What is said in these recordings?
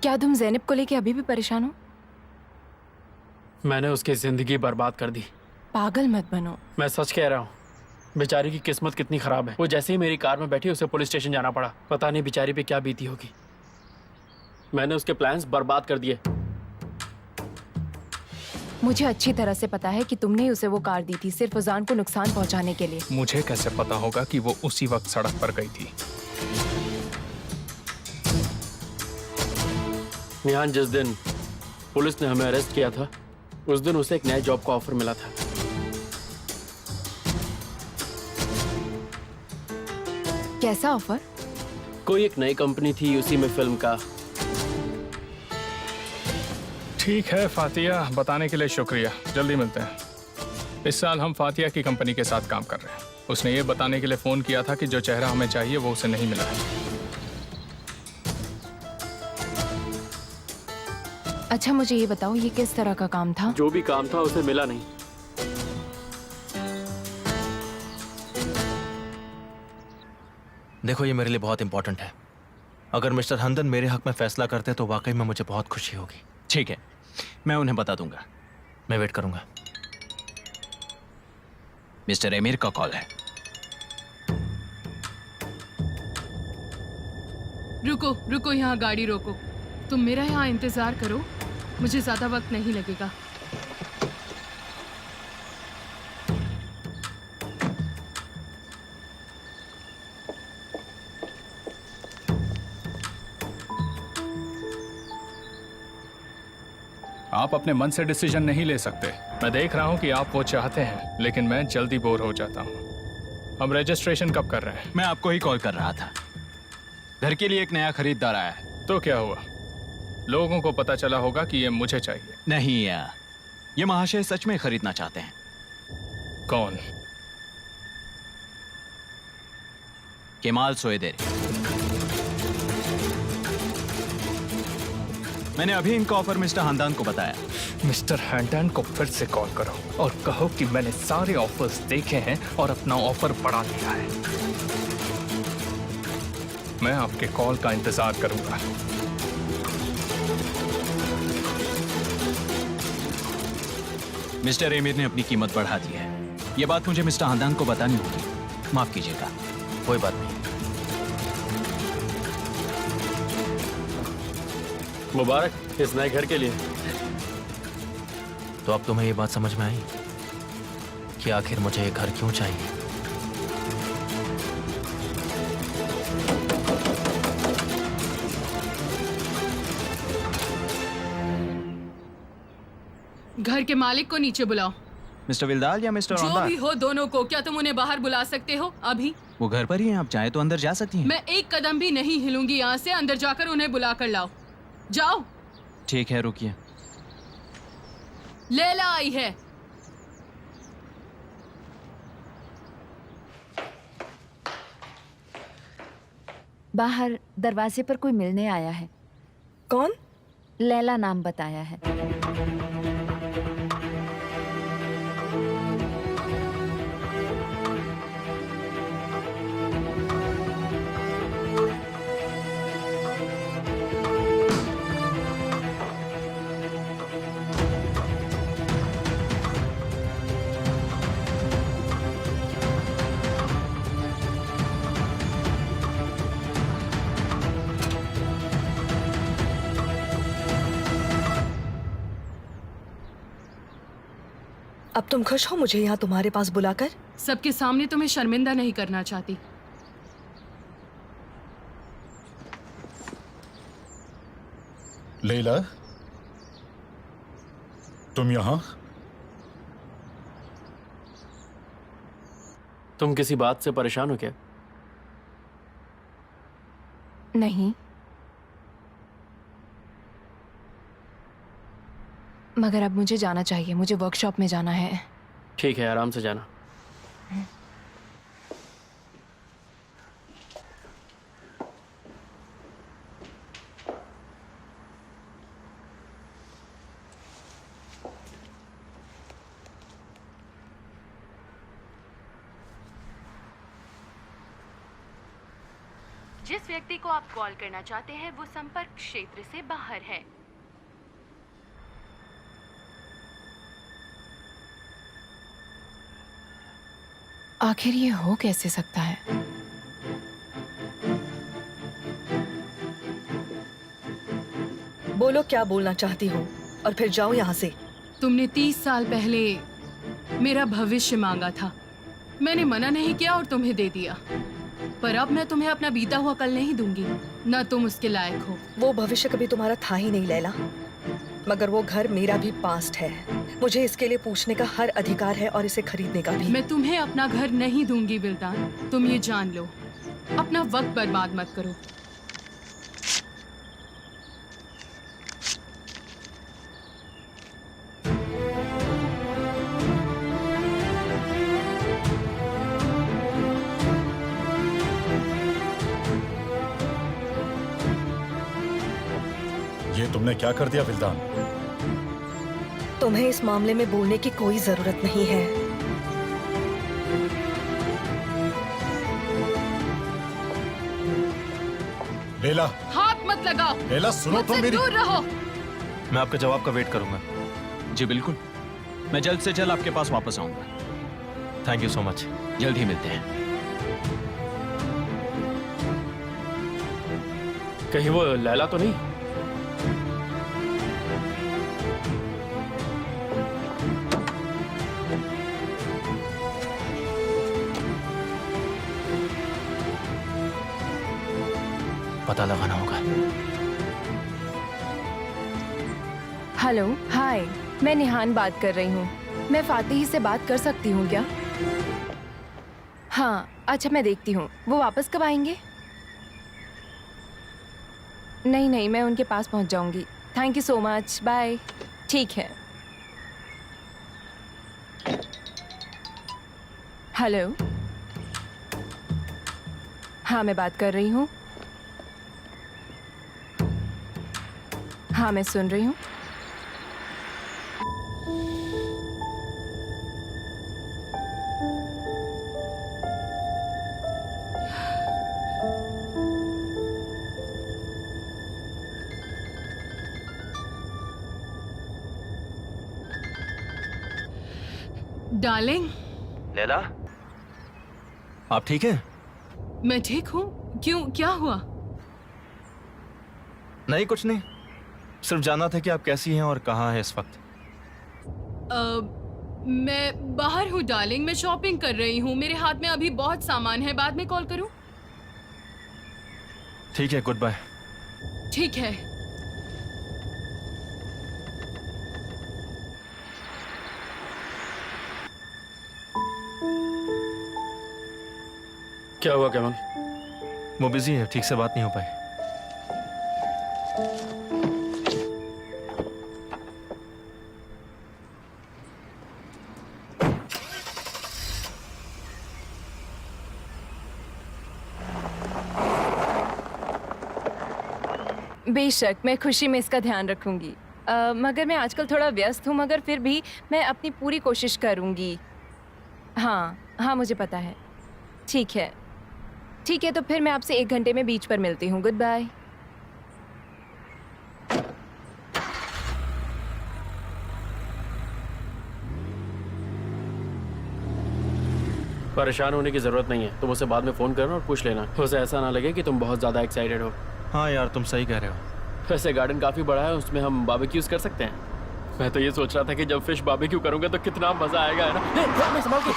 क्या तुम ज़ैनब को लेके अभी भी परेशान हो? मैंने उसकी जिंदगी बर्बाद कर दी। पागल मत बनो। मैं सच कह रहा हूँ, बेचारी की किस्मत कितनी खराब है। वो जैसे ही मेरी कार में बैठी उसे पुलिस स्टेशन जाना पड़ा। पता नहीं बेचारी पे क्या बीती होगी। मैंने उसके प्लान्स बर्बाद कर दिए। मुझे अच्छी तरह से पता है कि तुमने ही उसे वो कार दी थी सिर्फ उजान को नुकसान पहुंचाने के लिए। मुझे कैसे पता होगा कि वो उसी वक्त सड़क पर गई थी? निहान, जिस दिन पुलिस ने हमें अरेस्ट किया था उस दिन उसे एक नए जॉब का ऑफर मिला था। कैसा ऑफर? कोई एक नई कंपनी थी उसी में फिल्म का। ठीक है फातिया, बताने के लिए शुक्रिया। जल्दी मिलते हैं। इस साल हम फातिया की कंपनी के साथ काम कर रहे हैं। उसने ये बताने के लिए फोन किया था कि जो चेहरा हमें चाहिए वो उसे नहीं मिला है। अच्छा मुझे ये बताओ, ये किस तरह का काम था? जो भी काम था उसे मिला नहीं। देखो, ये मेरे लिए बहुत इंपॉर्टेंट है। अगर मिस्टर हंदन मेरे हक में फैसला करते तो वाकई में मुझे बहुत खुशी होगी। ठीक है, मैं उन्हें बता दूंगा। मैं वेट करूंगा। मिस्टर एमिर का कॉल है। रुको रुको, यहाँ गाड़ी रोको। तुम मेरा यहाँ इंतजार करो, मुझे ज्यादा वक्त नहीं लगेगा। आप अपने मन से डिसीजन नहीं ले सकते। मैं देख रहा हूँ कि आप वो चाहते हैं, लेकिन मैं जल्दी बोर हो जाता हूँ। हम रजिस्ट्रेशन कब कर रहे हैं? मैं आपको ही कॉल कर रहा था। घर के लिए एक नया खरीदार आया है। तो क्या हुआ? लोगों को पता चला होगा कि ये मुझे चाहिए। नहीं यार, ये महाशय सच में खरीदना चाहते हैं। कौन? केमाल सोएदेरी। मैंने अभी इनका ऑफर मिस्टर हंदान को बताया। मिस्टर हैंडन को फिर से कॉल करो और कहो कि मैंने सारे ऑफर्स देखे हैं और अपना ऑफर बढ़ा दिया है। मैं आपके कॉल का इंतजार करूंगा। मिस्टर एमिर ने अपनी कीमत बढ़ा दी है। ये बात मुझे मिस्टर हंदान को बतानी होगी। माफ कीजिएगा। कोई बात नहीं। मुबारक इस नए घर के लिए। तो अब तुम्हें ये बात समझ में आई कि आखिर मुझे ये घर क्यों चाहिए? घर के मालिक को नीचे बुलाओ। मिस्टर विल्दाल या मिस्टर जो हंदान? भी हो दोनों को। क्या तुम उन्हें बाहर बुला सकते हो अभी? वो घर पर ही हैं, आप चाहे तो अंदर जा सकती हैं। मैं एक कदम भी नहीं हिलूंगी यहाँ से। अंदर जाकर उन्हें बुला कर लाओ। जाओ। ठीक है, रुकिए। लैला आई है। बाहर दरवाजे पर कोई मिलने आया है। कौन? लैला नाम बताया है। अब तुम खुश हो मुझे यहाँ तुम्हारे पास बुलाकर? सबके सामने तुम्हें शर्मिंदा नहीं करना चाहती। लैला, तुम यहाँ? तुम किसी बात से परेशान हो क्या? नहीं, मगर अब मुझे जाना चाहिए, मुझे वर्कशॉप में जाना है। ठीक है, आराम से जाना। जिस व्यक्ति को आप कॉल करना चाहते हैं वो संपर्क क्षेत्र से बाहर है। आखिर ये हो कैसे सकता है? बोलो क्या बोलना चाहती हो और फिर जाओ यहाँ से। तुमने 30 साल पहले मेरा भविष्य मांगा था, मैंने मना नहीं किया और तुम्हें दे दिया। पर अब मैं तुम्हें अपना बीता हुआ कल नहीं दूंगी, ना तुम उसके लायक हो। वो भविष्य कभी तुम्हारा था ही नहीं लैला, मगर वो घर मेरा भी पास्ट है। मुझे इसके लिए पूछने का हर अधिकार है और इसे खरीदने का भी। मैं तुम्हें अपना घर नहीं दूंगी विल्दान, तुम ये जान लो। अपना वक्त बर्बाद मत करो। ये तुमने क्या कर दिया विल्दान? तुम्हें इस मामले में बोलने की कोई जरूरत नहीं है। लेला, हाथ मत लगाओ। लेला सुनो तुम मुझसे मेरी। दूर रहो। मैं आपके जवाब का वेट करूंगा। जी बिल्कुल, मैं जल्द से जल्द आपके पास वापस आऊंगा। Thank you so much. जल्द ही मिलते हैं। कहीं वो लैला तो नहीं? पता लगाना होगा। हेलो, हाय, मैं निहान बात कर रही हूँ। मैं फातिही से बात कर सकती हूँ क्या? हाँ, अच्छा मैं देखती हूँ। वो वापस कब आएंगे? नहीं नहीं, मैं उनके पास पहुँच जाऊँगी। Thank you so much, bye. ठीक है। हेलो, हाँ मैं बात कर रही हूँ। हाँ मैं सुन रही हूँ। डार्लिंग, लैला, आप ठीक हैं? मैं ठीक हूँ। क्यों, क्या हुआ? नहीं, कुछ नहीं। सिर्फ जानना था कि आप कैसी हैं और कहाँ हैं इस वक्त। मैं बाहर हूँ डार्लिंग, मैं शॉपिंग कर रही हूँ। मेरे हाथ में अभी बहुत सामान है, बाद में कॉल करूँ? ठीक है, गुड बाय। ठीक है। क्या हुआ केवल? वो बिजी है, ठीक से बात नहीं हो पाई। बेशक, मैं खुशी में इसका ध्यान रखूंगी। मगर मैं आजकल थोड़ा व्यस्त हूँ, मगर फिर भी मैं अपनी पूरी कोशिश करूंगी। हाँ हाँ, मुझे पता है। ठीक है, ठीक है, तो फिर मैं आपसे 1 घंटे में बीच पर मिलती हूँ। Good bye. परेशान होने की जरूरत नहीं है। तुम उसे बाद में फोन करना और पूछ लेना। उसे ऐसा ना लगे कि तुम बहुत ज्यादा एक्साइटेड हो। हाँ यार, तुम सही कह रहे हो। वैसे गार्डन काफी बड़ा है, उसमें हम बारबेक्यूज कर सकते हैं। मैं तो ये सोच रहा था कि जब फिश बारबेक्यू करूंगा तो कितना मजा आएगा, है ना? मैं संभाल के।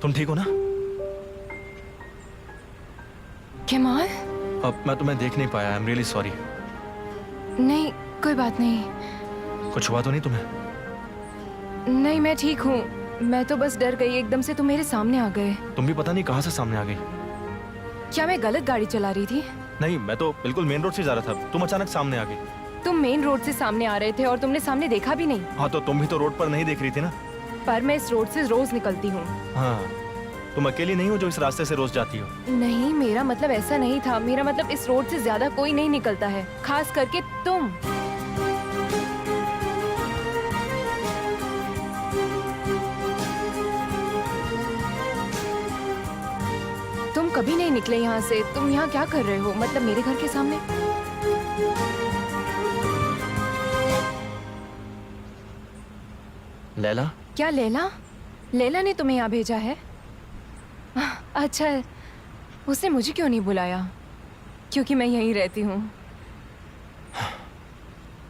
तुम ठीक हो ना? केमाल? अब मैं तुम्हें देख नहीं पाया। I am really sorry. नहीं, कोई बात नहीं। कुछ हुआ तो नहीं तुम्हें? नहीं, मैं ठीक हूँ। मैं तो बस डर गई, एकदम से तुम मेरे सामने आ गए। तुम भी पता नहीं कहाँ से सामने आ गई। क्या मैं गलत गाड़ी चला रही थी? नहीं, मैं तो बिल्कुल मेन रोड से जा रहा था, तुम अचानक सामने आ गई। तुम मेन रोड से सामने आ रहे थे और तुमने सामने देखा भी नहीं। हाँ, तो तुम भी तो रोड पर नहीं देख रही थी ना। पर मैं इस रोड से रोज निकलती हूँ। हाँ, तुम अकेली नहीं हो जो इस रास्ते से रोज जाती हो। नहीं, मेरा मतलब ऐसा नहीं था। मेरा मतलब इस रोड से ज्यादा कोई नहीं निकलता है, खास करके तुम। तुम कभी नहीं निकले यहाँ से। तुम यहाँ क्या कर रहे हो, मतलब मेरे घर के सामने? लैला? क्या लैला? लैला ने तुम्हें यहाँ भेजा है? अच्छा, उसने मुझे क्यों नहीं बुलाया? क्योंकि मैं यहीं रहती हूँ।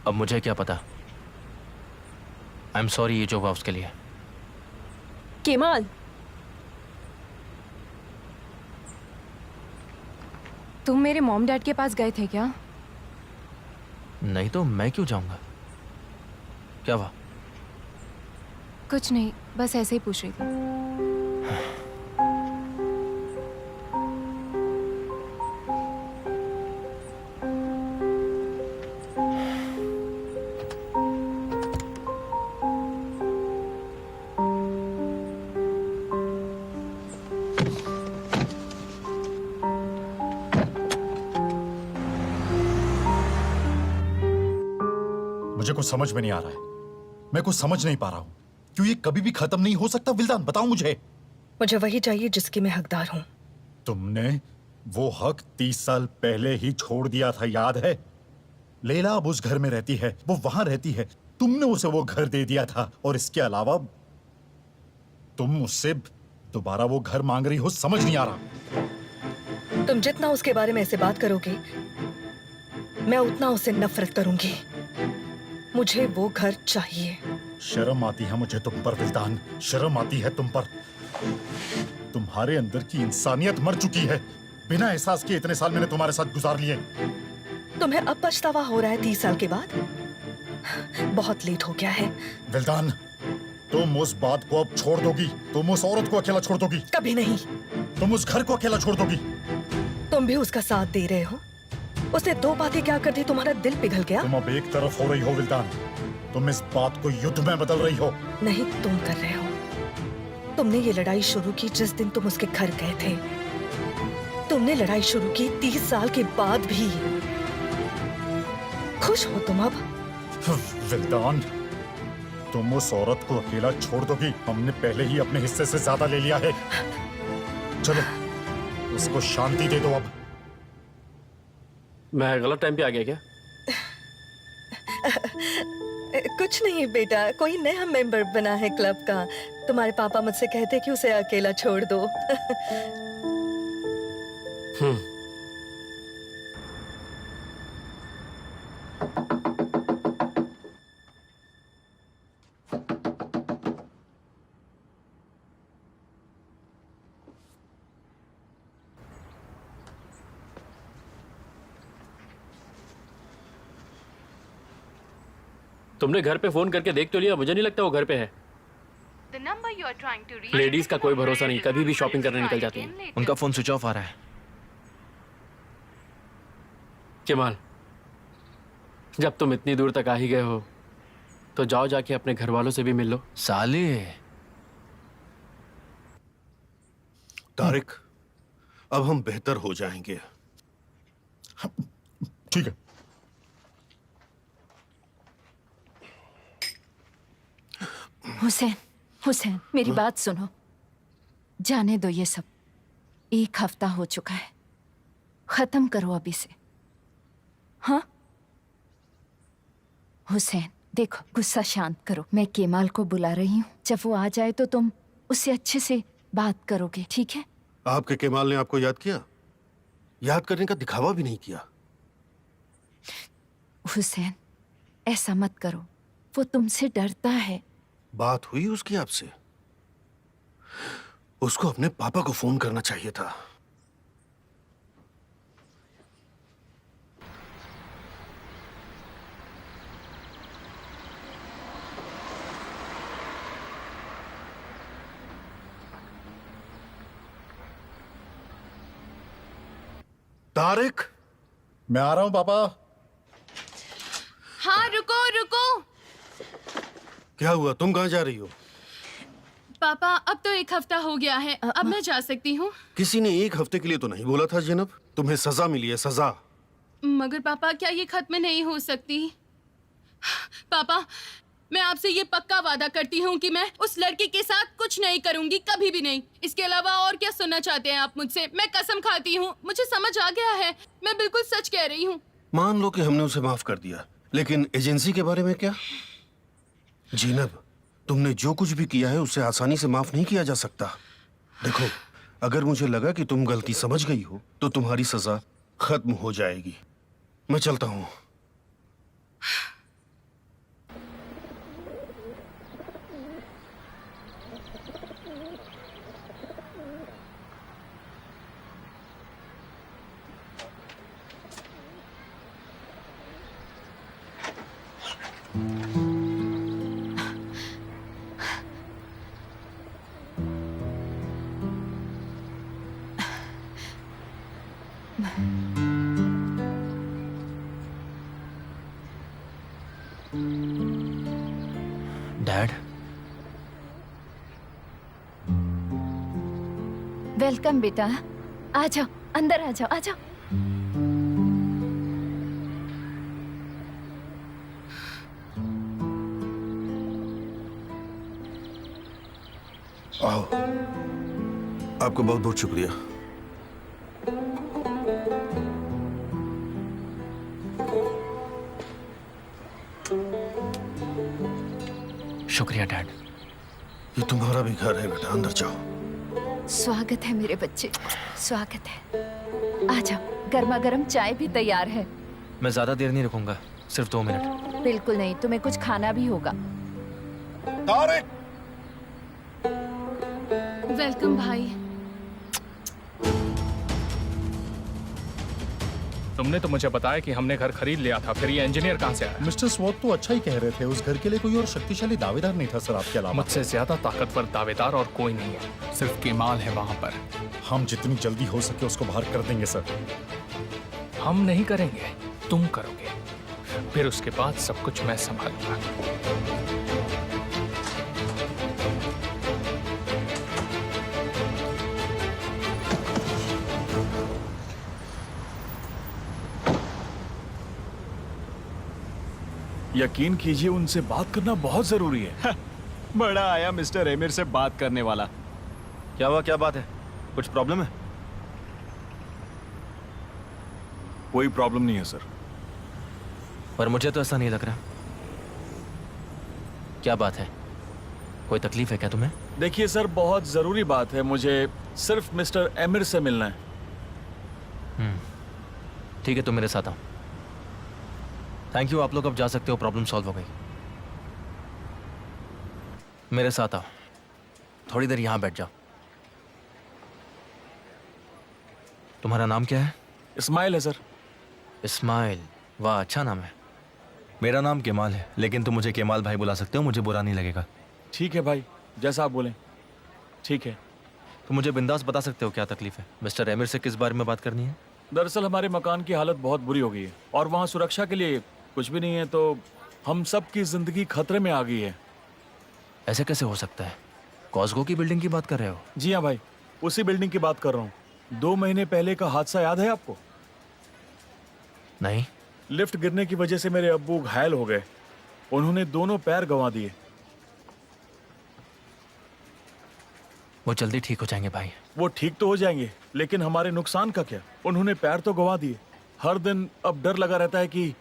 अब मुझे क्या पता। आई एम सॉरी ये जो हुआ उसके लिए। केमाल, तुम मेरे मॉम डैड के पास गए थे क्या? नहीं तो मैं क्यों जाऊंगा? क्या हुआ? कुछ नहीं, बस ऐसे ही पूछ रही थी। मुझे कुछ समझ में नहीं आ रहा है। मैं कुछ समझ नहीं पा रहा हूँ। क्यों ये कभी भी खत्म नहीं हो सकता? विल्दान, बताओ मुझे। मुझे वही चाहिए जिसकी मैं हकदार हूँ। तुमने वो हक 30 साल पहले ही छोड़ दिया था, याद है? लैला अब उस घर में रहती है, वो वहां रहती है। तुमने उसे वो घर दे दिया था और इसके अलावा तुम उससे दोबारा वो घर मांग रही हो। समझ नहीं आ रहा। तुम जितना उसके बारे में ऐसे बात करोगे, मैं उतना उससे नफरत करूंगी। मुझे वो घर चाहिए। शर्म आती है मुझे तुम पर विल्दान, शर्म आती है तुम पर। तुम्हारे अंदर की इंसानियत मर चुकी है। बिना एहसास किए इतने साल मैंने तुम्हारे साथ गुजार लिए। तुम्हें अब पछतावा हो रहा है 30 साल के बाद? बहुत लेट हो गया है। विल्दान, तुम उस बात को अब छोड़ दोगी? तुम उस औरत को अकेला छोड़ दोगी? कभी नहीं। तुम उस घर को अकेला छोड़ दोगी? तुम भी उसका साथ दे रहे हो। उसने 2 बातें क्या कर दी, तुम्हारा दिल पिघल गया? तुम अब एक तरफ हो रही हो विल्दान। तुम इस बात को युद्ध में बदल रही हो। नहीं, तुम कर रहे हो। तुमने ये लड़ाई शुरू की जिस दिन तुम उसके घर गए थे। तुमने लड़ाई शुरू की 30 साल के बाद भी। खुश हो तुम अब? विल्दान, तुम उस औरत को अकेला छोड़ दोगी? हमने पहले ही अपने हिस्से से ज्यादा ले लिया है। चलो, उसको शांति दे दो अब। मैं गलत टाइम पे आ गया क्या? कुछ नहीं बेटा, कोई नया मेंबर बना है क्लब का। तुम्हारे पापा मुझसे कहते कि उसे अकेला छोड़ दो। तुमने घर पे फोन करके देख तो लिया? मुझे नहीं लगता वो घर पे है। The number you are trying to reach ladies का is कोई not भरोसा नहीं, available. कभी भी शॉपिंग करने Try निकल जाती again हैं। later. उनका फोन स्विच ऑफ आ रहा है। केमाल, जब तुम इतनी दूर तक आ ही गए हो तो जाओ जाके अपने घर वालों से भी मिल लो। साले, तारिक, अब हम बेहतर हो जाएंगे। ठीक है। हुसैन, हुसैन, मेरी बात सुनो। जाने दो ये सब। 1 हफ्ता हो चुका है, खत्म करो अभी से। हाँ हुसैन, देखो, गुस्सा शांत करो। मैं केमाल को बुला रही हूँ। जब वो आ जाए तो तुम उससे अच्छे से बात करोगे, ठीक है? आपके केमाल ने आपको याद किया? याद करने का दिखावा भी नहीं किया। हुसैन, ऐसा मत करो। वो तुमसे डरता है। बात हुई उसकी आपसे? उसको अपने पापा को फोन करना चाहिए था। तारिक, मैं आ रहा हूँ पापा। हाँ रुको रुको। क्या हुआ? तुम कहाँ जा रही हो? पापा अब तो 1 हफ्ता हो गया है, अब मैं जा सकती हूँ। किसी ने 1 हफ्ते के लिए तो नहीं बोला था ज़ैनब। तुम्हें सजा मिली है, सजा। मगर पापा क्या ये खत्म नहीं हो सकती? पापा मैं आपसे ये पक्का वादा करती हूँ कि मैं उस लड़की के साथ कुछ नहीं करूंगी, कभी भी नहीं। इसके अलावा और क्या सुनना चाहते हैं आप मुझसे? मैं कसम खाती हूँ, मुझे समझ आ गया है, मैं बिल्कुल सच कह रही हूँ। मान लो कि हमने उसे माफ कर दिया, लेकिन एजेंसी के बारे में क्या? ज़ैनब, तुमने जो कुछ भी किया है उसे आसानी से माफ नहीं किया जा सकता। देखो, अगर मुझे लगा कि तुम गलती समझ गई हो तो तुम्हारी सजा खत्म हो जाएगी। मैं चलता हूँ। डैड, वेलकम बेटा, आ जाओ, अंदर आ जाओ, आ जाओ। आओ। आपका बहुत बहुत शुक्रिया। शुक्रिया डैड। ये तुम्हारा भी घर है बेटा, अंदर जाओ। स्वागत है मेरे बच्चे, स्वागत है। आ जाओ, गर्मा गर्म चाय भी तैयार है। मैं ज्यादा देर नहीं रुकूंगा, सिर्फ 2 मिनट। बिल्कुल नहीं, तुम्हें कुछ खाना भी होगा। तारिक! वेलकम भाई। तुमने तो मुझे बताया कि हमने घर खरीद लिया था, फिर ये इंजीनियर कहाँ से आया? मिस्टर स्वॉट तो अच्छा ही कह रहे थे। उस घर के लिए कोई और शक्तिशाली दावेदार नहीं था सर आपके अलावा। मुझसे ज्यादा ताकतवर दावेदार और कोई नहीं है, सिर्फ केमाल है वहाँ पर। हम जितनी जल्दी हो सके उसको बाहर कर देंगे सर। हम नहीं करेंगे, तुम करोगे, फिर उसके बाद सब कुछ मैं संभालूंगा। यकीन कीजिए, उनसे बात करना बहुत जरूरी है। बड़ा आया मिस्टर एमिर से बात करने वाला। क्या हुआ, क्या बात है? कुछ प्रॉब्लम है? कोई प्रॉब्लम नहीं है सर। पर मुझे तो ऐसा नहीं लग रहा। क्या बात है? कोई तकलीफ है क्या तुम्हें? देखिए सर, बहुत जरूरी बात है, मुझे सिर्फ मिस्टर एमिर से मिलना है। ठीक है, तुम मेरे साथ आओ। थैंक यू, आप लोग अब जा सकते हो, प्रॉब्लम सॉल्व हो गई। मेरे साथ आओ, थोड़ी देर यहाँ बैठ जाओ। तुम्हारा नाम क्या है? इस्माइल है सर। इस्माइल, वाह अच्छा नाम है। मेरा नाम केमाल है, लेकिन तुम मुझे केमाल भाई बुला सकते हो, मुझे बुरा नहीं लगेगा। ठीक है भाई, जैसा आप बोलें। ठीक है। तो मुझे बिंदास बता सकते हो क्या तकलीफ है? मिस्टर एमिर से किस बारे में बात करनी है? दरअसल हमारे मकान की हालत बहुत बुरी हो गई है और वहाँ सुरक्षा के लिए कुछ भी नहीं है, तो हम सब की जिंदगी खतरे में आ गई है। ऐसे कैसे हो सकता है? कॉस्को की बिल्डिंग की बात कर रहे हो? जी हाँ भाई, उसी बिल्डिंग की बात कर रहा हूँ। 2 महीने पहले का हादसा याद है आपको? नहीं। लिफ्ट गिरने की वजह से मेरे अब्बू घायल हो गए। उन्होंने दोनों पैर गंवा दिए। वो जल्दी ठीक हो जाएंगे भाई। वो ठीक तो हो जाएंगे, लेकिन हमारे नुकसान का क्या? उन्होंने पैर तो गंवा दिए। हर दिन अब डर लगा रहता है कि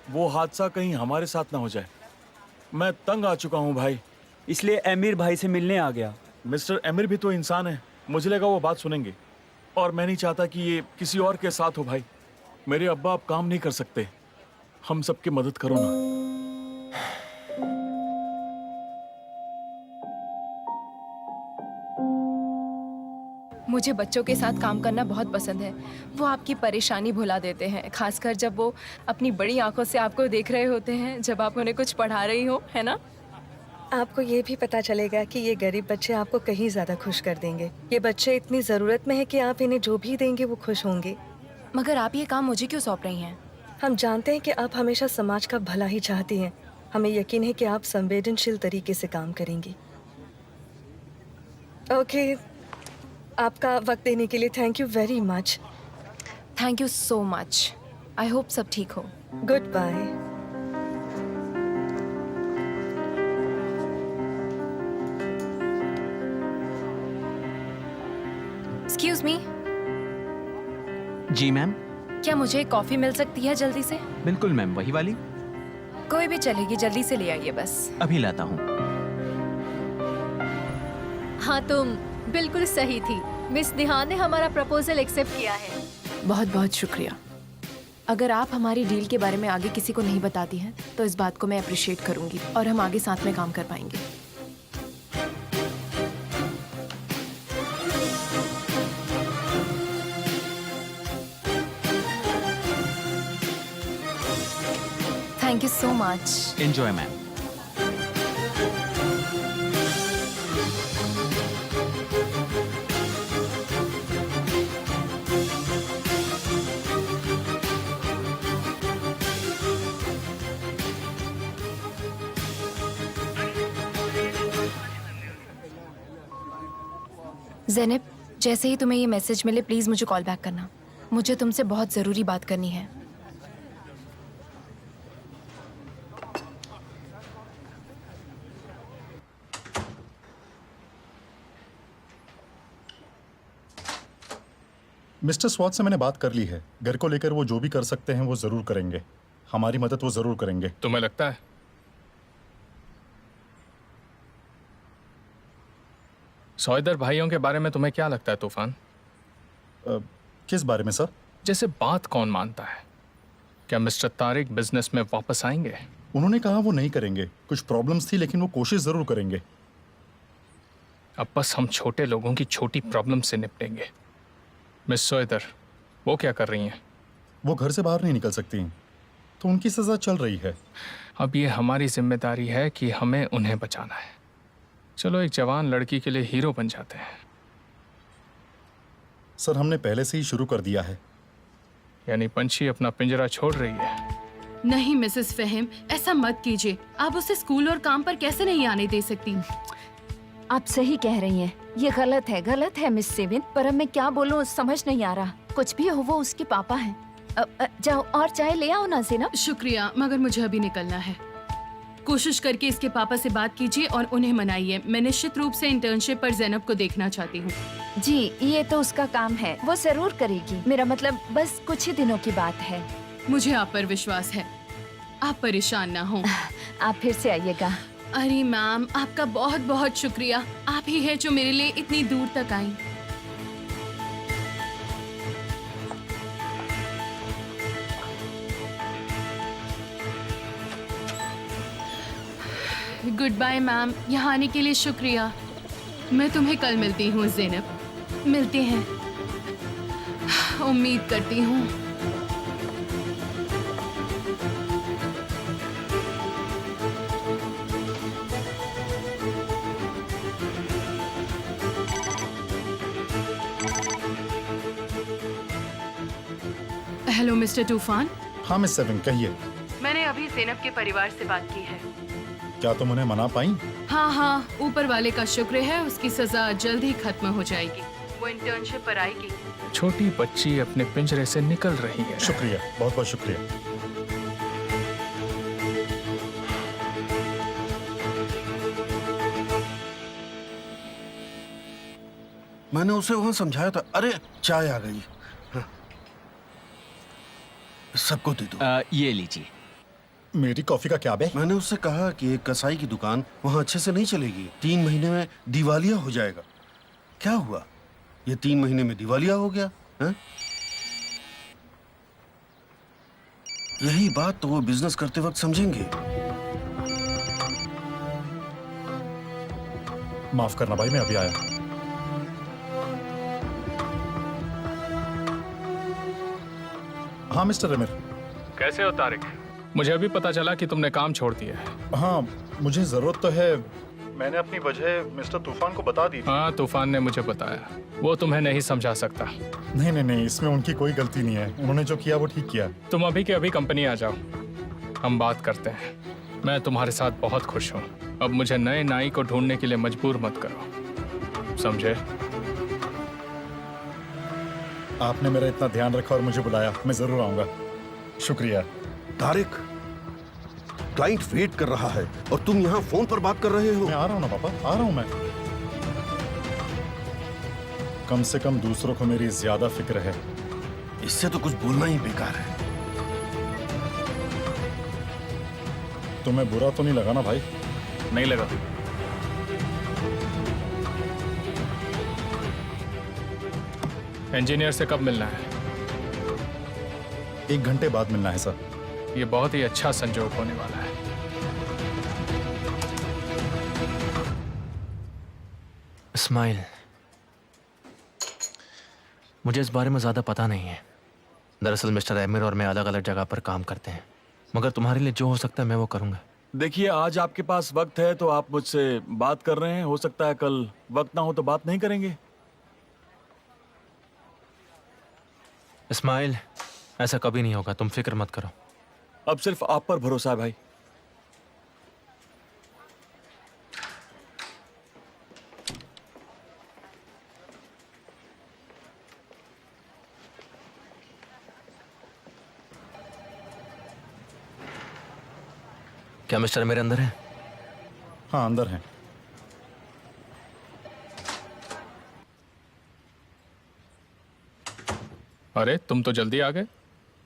वो हादसा कहीं हमारे साथ ना हो जाए। मैं तंग आ चुका हूँ भाई, इसलिए एमिर भाई से मिलने आ गया। मिस्टर एमिर भी तो इंसान है, मुझे लगा वो बात सुनेंगे, और मैं नहीं चाहता कि ये किसी और के साथ हो। भाई, मेरे अब्बा अब काम नहीं कर सकते, हम सबकी मदद करो ना। मुझे बच्चों के साथ काम करना बहुत पसंद है। वो आपकी परेशानी भुला देते हैं, खासकर जब वो अपनी बड़ी आंखों से आपको देख रहे होते हैं जब आप उन्हें कुछ पढ़ा रही हो, है ना? आपको ये भी पता चलेगा कि ये गरीब बच्चे आपको कहीं ज्यादा खुश कर देंगे। ये बच्चे इतनी जरूरत में है कि आप इन्हें जो भी देंगे वो खुश होंगे। मगर आप ये काम मुझे क्यों सौंप रही हैं? हम जानते हैं कि आप हमेशा समाज का भला ही चाहती हैं। हमें यकीन है कि आप संवेदनशील तरीके से काम करेंगी। ओके, आपका वक्त देने के लिए thank you very much. Thank you so much. I hope सब ठीक हो। Good bye. एक्सक्यूज मी, जी मैम। क्या मुझे कॉफी मिल सकती है जल्दी से? बिल्कुल मैम, वही वाली। कोई भी चलेगी, जल्दी से ले आइए बस। अभी लाता हूँ। हाँ, तुम बिल्कुल सही थी। मिस निहान ने हमारा प्रपोजल एक्सेप्ट किया है। बहुत बहुत शुक्रिया। अगर आप हमारी डील के बारे में आगे किसी को नहीं बताती हैं तो इस बात को मैं अप्रिशिएट करूंगी और हम आगे साथ में काम कर पाएंगे। Thank you so much. Enjoy ma'am. Zainab, जैसे ही तुम्हें ये मैसेज मिले प्लीज़ मुझे कॉल बैक करना। मुझे तुमसे बहुत ज़रूरी बात करनी है। मिस्टर स्वाट से मैंने बात कर ली है। घर को लेकर वो जो भी कर सकते हैं वो जरूर करेंगे। हमारी मदद वो जरूर करेंगे। तुम्हें लगता है? सौदर भाइयों के बारे में तुम्हें क्या लगता है तूफान? किस बारे में सर? जैसे बात कौन मानता है? क्या मिस्टर तारिक बिजनेस में वापस आएंगे? उन्होंने कहा वो नहीं करेंगे। कुछ प्रॉब्लम्स थी लेकिन वो कोशिश जरूर करेंगे। अब बस हम छोटे लोगों की छोटी प्रॉब्लम से निपटेंगे। मिस सौदर, वो क्या कर रही हैं? वो घर से बाहर नहीं निकल सकती, तो उनकी सजा चल रही है। अब ये हमारी जिम्मेदारी है कि हमें उन्हें बचाना है। चलो एक जवान लड़की के लिए हीरो बन जाते हैं। सर, हमने पहले से ही शुरू कर दिया है। यानी पंछी अपना पिंजरा छोड़ रही है? नहीं मिसेस फहीम, ऐसा मत कीजिए। आप उसे स्कूल और काम पर कैसे नहीं आने दे सकती? आप सही कह रही हैं। ये गलत है मिस सेविन। पर अब मैं क्या बोलूं समझ नहीं आ रहा। कुछ भी हो वो उसके पापा हैं। जाओ और चाय ले आओ ना ज़ैनब। शुक्रिया, मगर मुझे अभी निकलना है। कोशिश करके इसके पापा से बात कीजिए और उन्हें मनाइए। मैं निश्चित रूप से इंटर्नशिप पर ज़ैनब को देखना चाहती हूँ। जी, ये तो उसका काम है, वो जरूर करेगी। मेरा मतलब बस कुछ ही दिनों की बात है। मुझे आप पर विश्वास है, आप परेशान ना हो। आप फिर से आइएगा। अरे मैम, आपका बहुत बहुत शुक्रिया। आप ही है जो मेरे लिए इतनी दूर तक आई। गुड बाय मैम, यहाँ आने के लिए शुक्रिया। मैं तुम्हें कल मिलती हूँ ज़ैनब। मिलते हैं, उम्मीद करती हूँ। हेलो मिस्टर तूफान। हाँ मिस सेविन, कहिए। मैंने अभी ज़ैनब के परिवार से बात की है। क्या तुम उन्हें मना पाई? हाँ, ऊपर वाले का शुक्र है, उसकी सजा जल्द ही खत्म हो जाएगी। वो इंटर्नशिप पर आएगी। छोटी बच्ची अपने पिंजरे से निकल रही है। शुक्रिया, बहुत बहुत शुक्रिया। मैंने उसे वहां समझाया था। अरे चाय आ गई। हाँ। सबको दे दो। ये लीजिए। मेरी कॉफी का क्या बे? मैंने उससे कहा कि एक कसाई की दुकान वहां अच्छे से नहीं चलेगी। 3 महीने में दिवालिया हो जाएगा। क्या हुआ? ये 3 महीने में दिवालिया हो गया है? यही बात तो वो बिजनेस करते वक्त समझेंगे। माफ करना भाई, मैं अभी आया। हाँ मिस्टर अमीर। कैसे हो तारिक? मुझे अभी पता चला कि तुमने काम छोड़ दिया है। हाँ, मुझे जरूरत तो है मैंने अपनी वजह मिस्टर तूफान को बता दी थी। हाँ, तूफान ने मुझे बताया। वो तुम्हें नहीं समझा सकता। नहीं नहीं नहीं, इसमें उनकी कोई गलती नहीं है। उन्होंने जो किया वो ठीक किया। तुम अभी के अभी कंपनी आ जाओ, हम बात करते हैं। मैं तुम्हारे साथ बहुत खुश हूँ। अब मुझे नए नाई को ढूंढने के लिए मजबूर मत करो, समझे? आपने मेरा इतना ध्यान रखा और मुझे बुलाया, मैं जरूर आऊंगा। शुक्रिया। तारिक, क्लाइंट वेट कर रहा है और तुम यहाँ फोन पर बात कर रहे हो। मैं आ रहा हूँ ना पापा, आ रहा हूँ मैं। कम से कम दूसरों को मेरी ज्यादा फिक्र है। इससे तो कुछ बोलना ही बेकार है। तुम्हें बुरा तो नहीं लगा ना भाई? नहीं लगा। इंजीनियर से कब मिलना है? 1 घंटे बाद मिलना है सर। ये बहुत ही अच्छा संजोग होने वाला है। इस्माइल, मुझे इस बारे में ज़्यादा पता नहीं है। दरअसल मिस्टर आमिर और मैं अलग अलग जगह पर काम करते हैं, मगर तुम्हारे लिए जो हो सकता है मैं वो करूँगा। देखिए, आज आपके पास वक्त है तो आप मुझसे बात कर रहे हैं। हो सकता है कल वक्त ना हो तो बात नहीं करेंगे। इस्माइल, ऐसा कभी नहीं होगा, तुम फिक्र मत करो। अब सिर्फ आप पर भरोसा है भाई। क्या मिस्टर मेरे अंदर है? हाँ, अंदर है। अरे, तुम तो जल्दी आ गए।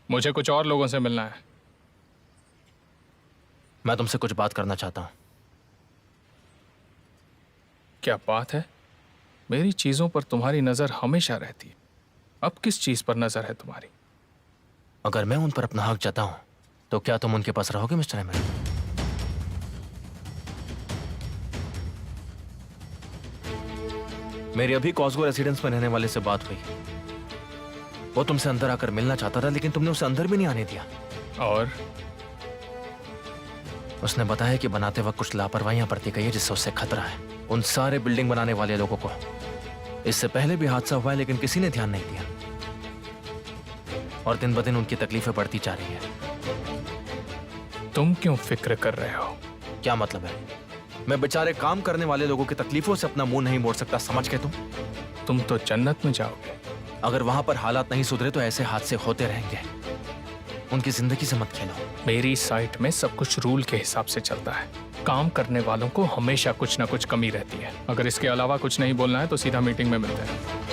मुझे कुछ और लोगों से मिलना है। मैं तुमसे कुछ बात करना चाहता हूँ। क्या बात है? मेरी चीजों पर तुम्हारी नजर हमेशा रहती है। अब किस चीज पर नजर है तुम्हारी? अगर मैं उन पर अपना हक जताऊं तो क्या तुम उनके पास रहोगे मिस्टर आमिर? मेरी अभी कॉस्गो रेसिडेंस में रहने वाले से बात हुई। वो तुमसे अंदर आकर मिलना चाहता था, लेकिन तुमने उसे अंदर भी नहीं आने दिया। और उसने बताया कि बनाते वक्त कुछ लापरवाहियां बरती गई है जिससे उससे खतरा है। उन सारे बिल्डिंग बनाने वाले लोगों को इससे पहले भी हादसा हुआ है, लेकिन किसी ने ध्यान नहीं दिया और दिन ब दिन उनकी तकलीफें बढ़ती जा रही है। तुम क्यों फिक्र कर रहे हो? क्या मतलब है? मैं बेचारे काम करने वाले लोगों की तकलीफों से अपना मुंह नहीं मोड़ सकता, समझ गए तुम तो जन्नत में जाओगे। अगर वहां पर हालात नहीं सुधरे तो ऐसे हादसे होते रहेंगे। उनकी जिंदगी से मत खेलो। मेरी साइट में सब कुछ रूल के हिसाब से चलता है। काम करने वालों को हमेशा कुछ ना कुछ कमी रहती है। अगर इसके अलावा कुछ नहीं बोलना है तो सीधा मीटिंग में मिलते हैं।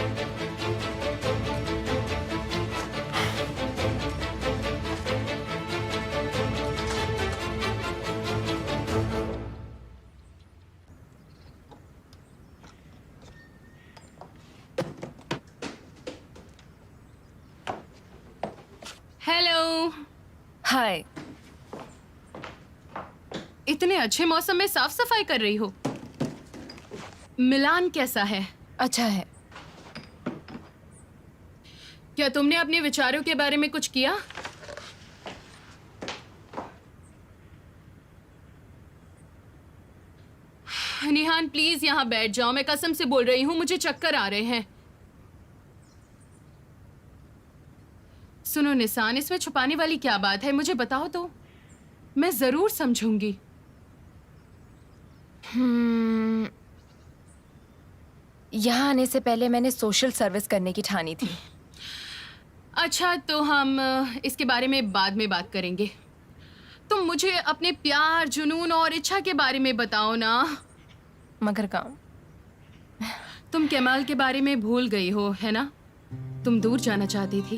हेलो। हाय। इतने अच्छे मौसम में साफ सफाई कर रही हो। मिलान कैसा है? अच्छा है। क्या तुमने अपने विचारों के बारे में कुछ किया? निहान प्लीज यहाँ बैठ जाओ, मैं कसम से बोल रही हूँ, मुझे चक्कर आ रहे हैं। सुनो निसान, इसमें छुपाने वाली क्या बात है? मुझे बताओ तो मैं जरूर समझूंगी। यहाँ आने से पहले मैंने सोशल सर्विस करने की ठानी थी। अच्छा, तो हम इसके बारे में बाद में बात करेंगे। तुम मुझे अपने प्यार, जुनून और इच्छा के बारे में बताओ ना। मगर काम, तुम केमाल के बारे में भूल गई हो, है ना? तुम दूर जाना चाहती थी,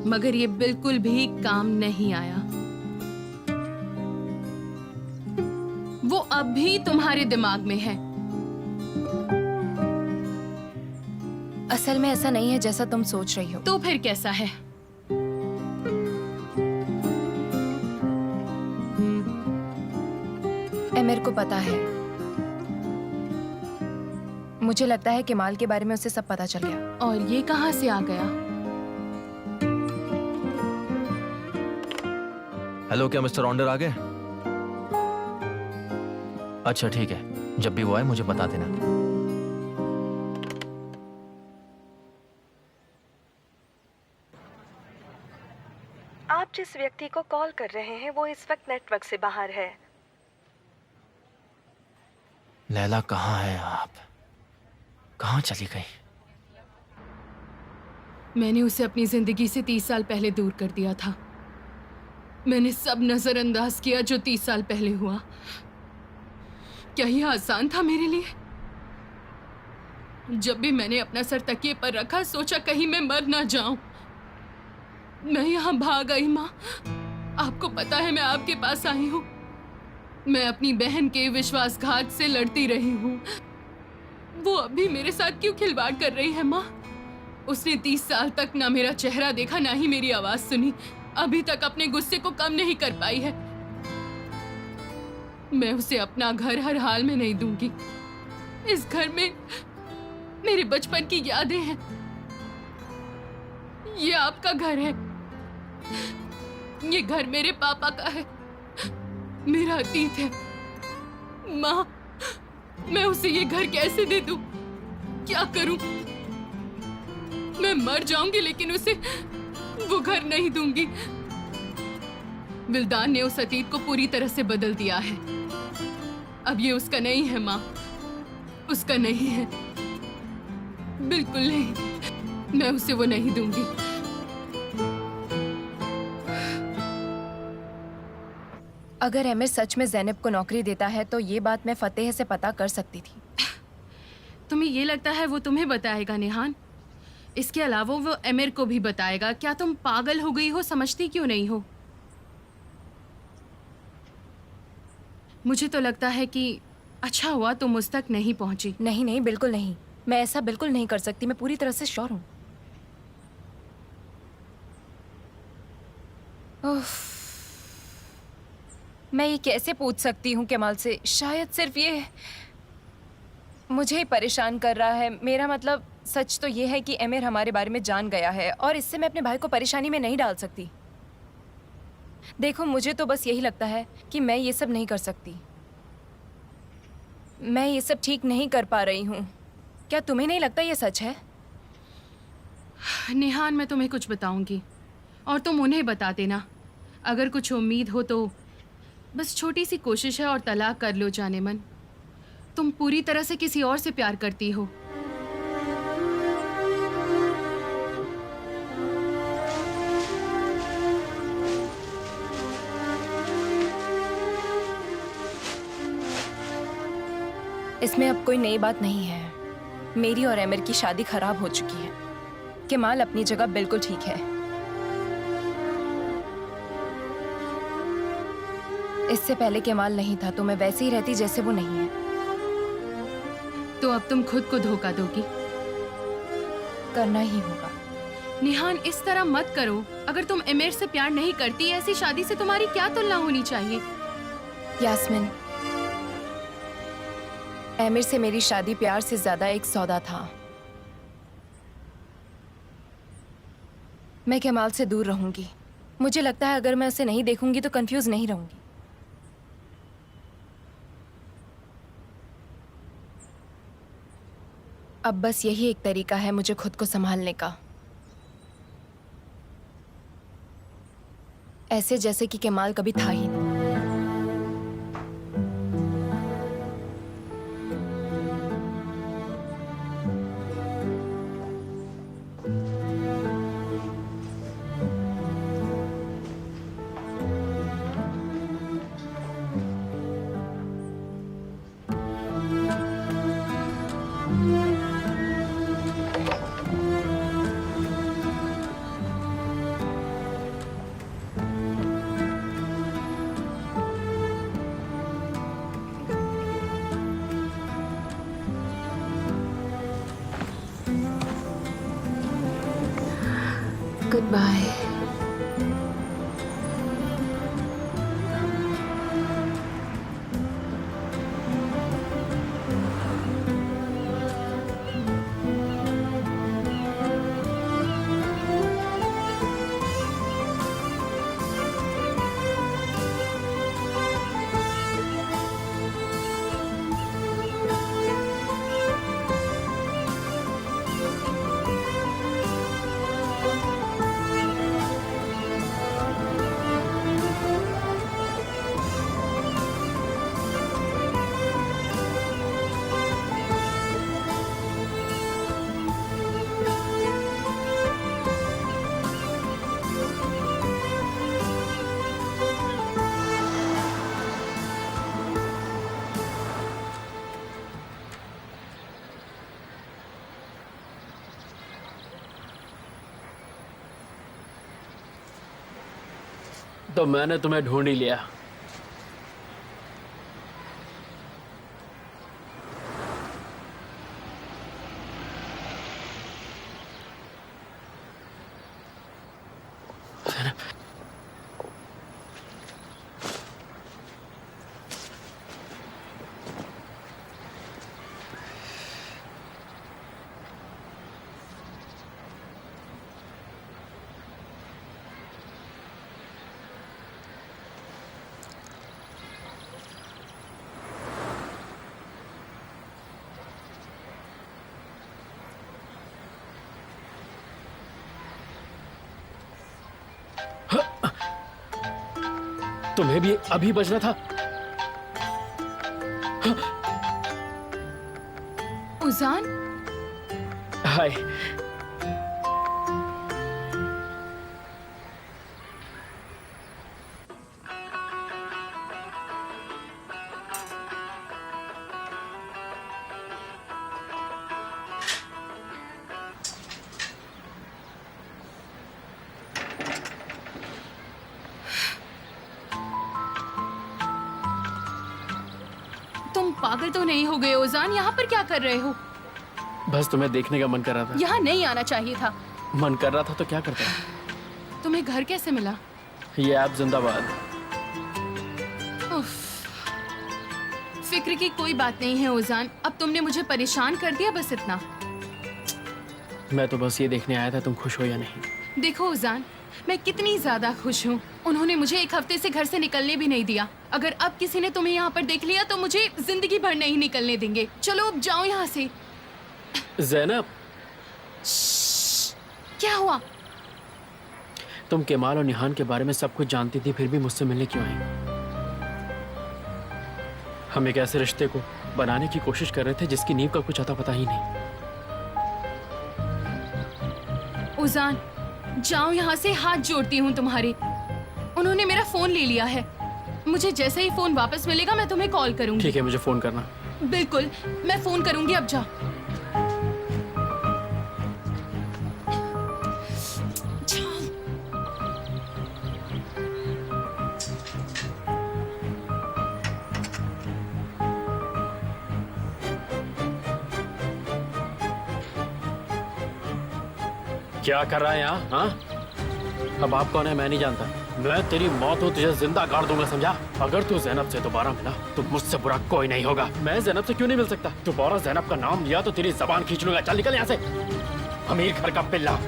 मगर ये बिल्कुल भी काम नहीं आया। वो अब भी तुम्हारे दिमाग में है। असल में ऐसा नहीं है जैसा तुम सोच रही हो। तो फिर कैसा है? मेरे को पता है। मुझे लगता है केमाल के बारे में उसे सब पता चल गया। और ये कहां से आ गया? हेलो, क्या मिस्टर ऑन्डर आ गए? अच्छा ठीक है। जब भी वो आए मुझे बता देना। आप जिस व्यक्ति को कॉल कर रहे हैं वो इस वक्त नेटवर्क से बाहर है। लैला कहाँ है आप? कहाँ चली गई? मैंने उसे अपनी जिंदगी से 30 साल पहले दूर कर दिया था। मैंने सब नजरअंदाज किया जो 30 साल पहले हुआ। क्या यह आसान था मेरे लिए? जब भी मैंने अपना सर तकिए पर रखा, सोचा कहीं मैं मर ना जाऊं। मैं यहाँ भाग आई माँ। आपको पता है मैं आपके पास आई हूँ। मैं अपनी बहन के विश्वासघात से लड़ती रही हूँ। वो अभी मेरे साथ क्यों खिलवाड़ कर रही है माँ? उसने 30 साल तक ना मेरा चेहरा देखा, ना ही मेरी आवाज सुनी। अभी तक अपने गुस्से को कम नहीं कर पाई है। मैं उसे अपना घर हर हाल में नहीं दूंगी। इस घर में मेरे बचपन की यादें हैं। ये आपका घर है। ये घर मेरे पापा का है, मेरा अतीत है। माँ, मैं उसे ये घर कैसे दे दूं? क्या करूं? मैं मर जाऊंगी लेकिन उसे वो घर नहीं दूंगी। विल्दान ने उस अतीत को पूरी तरह से बदल दिया है। अब ये उसका नहीं है माँ, उसका नहीं है, बिल्कुल नहीं। मैं उसे वो नहीं दूंगी। अगर एमिर सच में ज़ैनब को नौकरी देता है तो ये बात मैं फतेह से पता कर सकती थी। तुम्हें ये लगता है वो तुम्हें बताएगा निहान? इसके अलावा वो एमिर को भी बताएगा। क्या तुम पागल हो गई हो? समझती क्यों नहीं हो? मुझे तो लगता है कि अच्छा हुआ तुम उस तक नहीं पहुंची। नहीं नहीं, बिल्कुल नहीं। मैं ऐसा बिल्कुल नहीं कर सकती। मैं पूरी तरह से श्योर हूँ। मैं ये कैसे पूछ सकती हूँ कमाल से? शायद सिर्फ ये मुझे ही परेशान कर रहा है। मेरा मतलब सच तो ये है कि एमिर हमारे बारे में जान गया है और इससे मैं अपने भाई को परेशानी में नहीं डाल सकती। देखो, मुझे तो बस यही लगता है कि मैं ये सब नहीं कर सकती। मैं ये सब ठीक नहीं कर पा रही हूँ। क्या तुम्हें नहीं लगता ये सच है? निहान, मैं तुम्हें कुछ बताऊंगी और तुम उन्हें बता देना। अगर कुछ उम्मीद हो तो बस छोटी सी कोशिश है और तलाक कर लो जाने मन। तुम पूरी तरह से किसी और से प्यार करती हो। इसमें अब कोई नई बात नहीं है। मेरी और एमिर की शादी खराब हो चुकी है। केमाल अपनी जगह बिल्कुल ठीक है। इससे पहले केमाल नहीं था तो मैं वैसे ही रहती जैसे वो नहीं है। तो अब तुम खुद को धोखा दोगी? करना ही होगा। निहान, इस तरह मत करो। अगर तुम एमिर से प्यार नहीं करती, ऐसी शादी से तुम्हारी क्या तुलना होनी चाहिए? यास्मिन, एमिर से मेरी शादी प्यार से ज्यादा एक सौदा था। मैं केमाल से दूर रहूंगी। मुझे लगता है अगर मैं उसे नहीं देखूंगी तो कंफ्यूज नहीं रहूंगी। अब बस यही एक तरीका है मुझे खुद को संभालने का। ऐसे जैसे कि केमाल कभी था ही नहीं। Goodbye. तो मैंने तुम्हें ढूंढ ही लिया। तुम्हें भी अभी बजना था। उजान, हाय। तुम पागल तो नहीं हो गए उजान? यहाँ पर क्या कर रहे हो? बस तुम्हें देखने का मन कर रहा था। यहाँ नहीं आना चाहिए था। मन कर रहा था तो क्या करता? तुम्हें घर कैसे मिला? ये ऐप जिंदाबाद। उफ, फिक्र की कोई बात नहीं है उजान। अब तुमने मुझे परेशान कर दिया, बस इतना। मैं तो बस ये देखने आया था तुम खुश हो या नहीं। देखो उजान, मैं कितनी ज्यादा खुश हूँ। उन्होंने मुझे एक हफ्ते से घर से निकलने भी नहीं दिया। अगर अब किसी ने तुम्हें यहाँ पर देख लिया तो मुझे जिंदगी भर नहीं निकलने देंगे। चलो अब जाओ यहाँ से। ज़ैनब, क्या हुआ? तुम केमाल और निहान के बारे में सब कुछ जानती थी, फिर भी मुझसे मिलने क्यों आई? हम एक ऐसे रिश्ते को बनाने की कोशिश कर रहे थे जिसकी नींव का कुछ अता पता ही नहीं। उजान, जाओ यहाँ से, हाथ जोड़ती हूँ तुम्हारे। उन्होंने मेरा फोन ले लिया है। मुझे जैसे ही फोन वापस मिलेगा मैं तुम्हें कॉल करूंगी। ठीक है, मुझे फोन करना। बिल्कुल, मैं फोन करूंगी। अब जा। क्या कर रहा है यहाँ? हाँ, अब आप कौन है मैं नहीं जानता। मैं तेरी मौत हो तुझे जिंदा गाड़ दूंगा, समझा? अगर तू ज़ैनब से दोबारा मिला तो मुझसे बुरा कोई नहीं होगा। मैं ज़ैनब से क्यों नहीं मिल सकता? दोबारा ज़ैनब का नाम लिया तो तेरी जबान खींच लूंगा। चल निकल यहाँ से, अमीर घर का पिल्ला।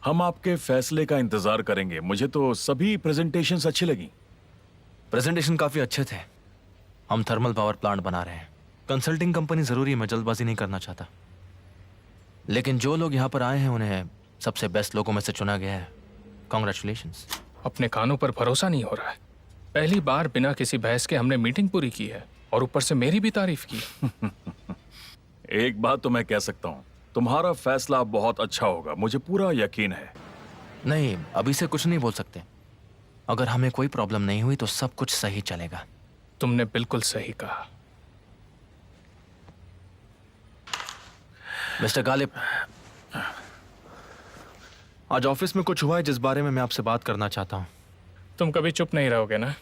हम आपके फैसले का इंतजार करेंगे। मुझे तो सभी प्रेजेंटेशंस अच्छी लगी। प्रेजेंटेशन काफी अच्छे थे। हम थर्मल पावर प्लांट बना रहे हैं। कंसल्टिंग कंपनी जरूरी है, मैं जल्दबाजी नहीं करना चाहता। लेकिन जो लोग यहाँ पर आए हैं उन्हें सबसे बेस्ट लोगों में से चुना गया है। कॉन्ग्रेचुलेशंस। अपने कानों पर भरोसा नहीं हो रहा है। पहली बार बिना किसी बहस के हमने मीटिंग पूरी की है और ऊपर से मेरी भी तारीफ की। एक बात तो मैं कह सकता हूँ, तुम्हारा फैसला बहुत अच्छा होगा, मुझे पूरा यकीन है। नहीं, अभी से कुछ नहीं बोल सकते। अगर हमें कोई प्रॉब्लम नहीं हुई तो सब कुछ सही चलेगा। तुमने बिल्कुल सही कहा। मिस्टर गालिब, आज ऑफिस में कुछ हुआ है जिस बारे में मैं आपसे बात करना चाहता हूं। तुम कभी चुप नहीं रहोगे ना?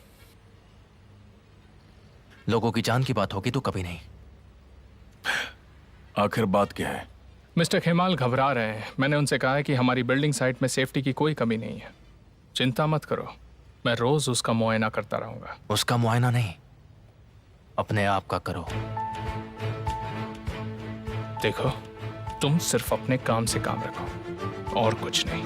लोगों की जान की बात होगी तो कभी नहीं। आखिर बात क्या है? मिस्टर खेमाल घबरा रहे हैं। मैंने उनसे कहा है कि हमारी बिल्डिंग साइट में सेफ्टी की कोई कमी नहीं है। चिंता मत करो, मैं रोज उसका मुआयना करता रहूंगा। उसका मुआयना नहीं, अपने आप का करो। देखो, तुम सिर्फ अपने काम से काम रखो और कुछ नहीं।